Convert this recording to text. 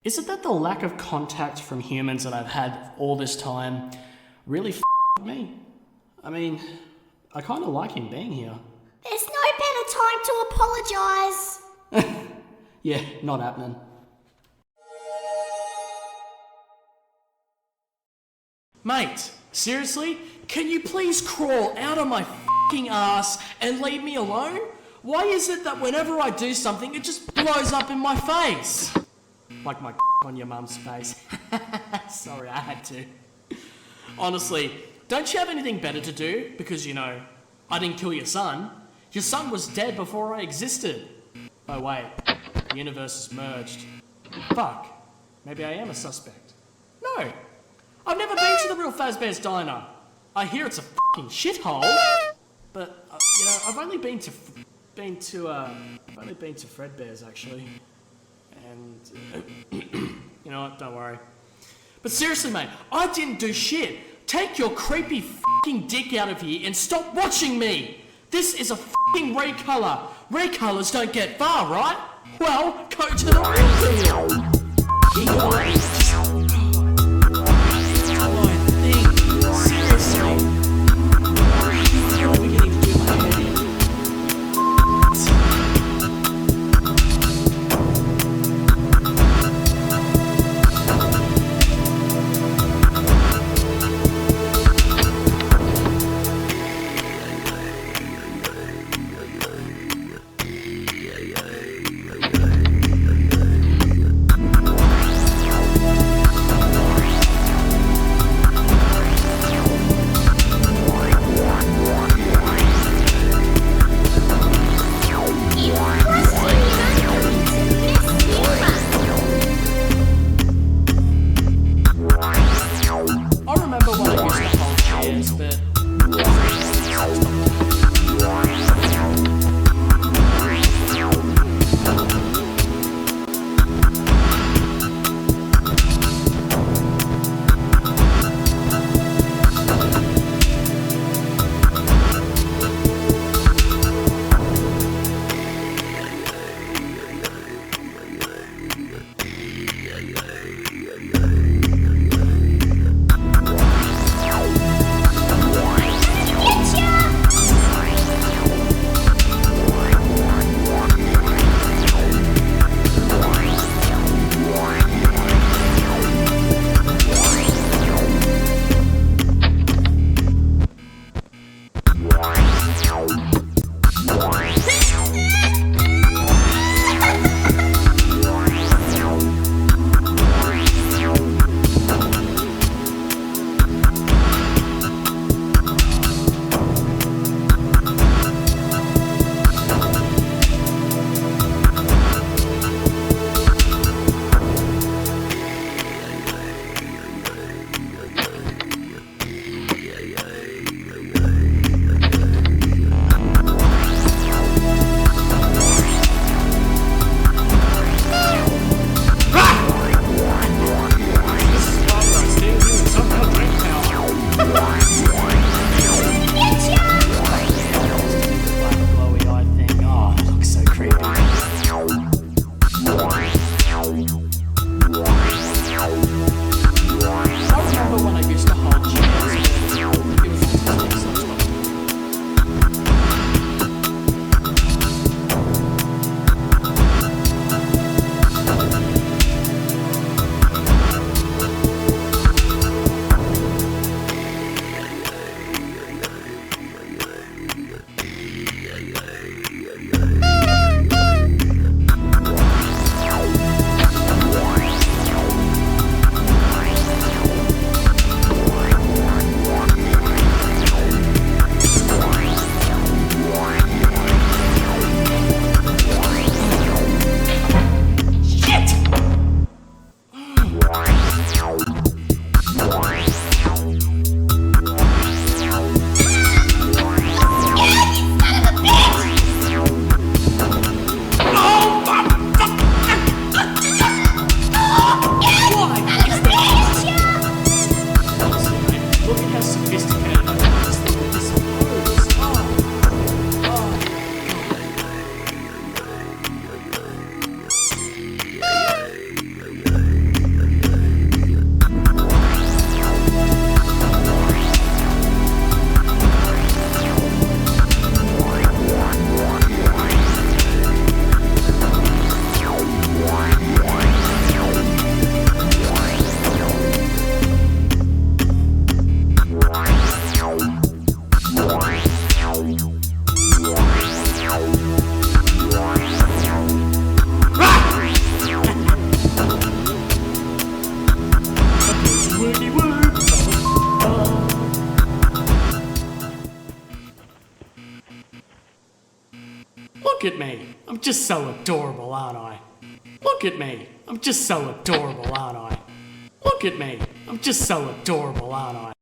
Is it that the lack of contact from humans that I've had all this time really with me? I mean, I kind of like him being here. There's no better time to apologise. Yeah, not happening. Mate, seriously? Can you please crawl out of my f***ing ass and leave me alone? Why is it that whenever I do something, it just blows up in my face? Like my on your mum's face. Sorry, I had to. Honestly, don't you have anything better to do? Because, you know, I didn't kill your son. Your son was dead before I existed. Oh wait, the universe is merged. Fuck, maybe I am a suspect. No, I've never been to the real Fazbear's Diner. I hear it's a fucking shithole. But, you know, I've only been to Fredbear's actually. And, you know what, don't worry. But seriously, mate, I didn't do shit. Take your creepy fucking dick out of here and stop watching me. This is a fucking recolor. Recolors don't get far, right? Well, go to the real deal. Look at me. I'm just so adorable, aren't I? Look at me. I'm just so adorable, aren't I? Look at me. I'm just so adorable, aren't I?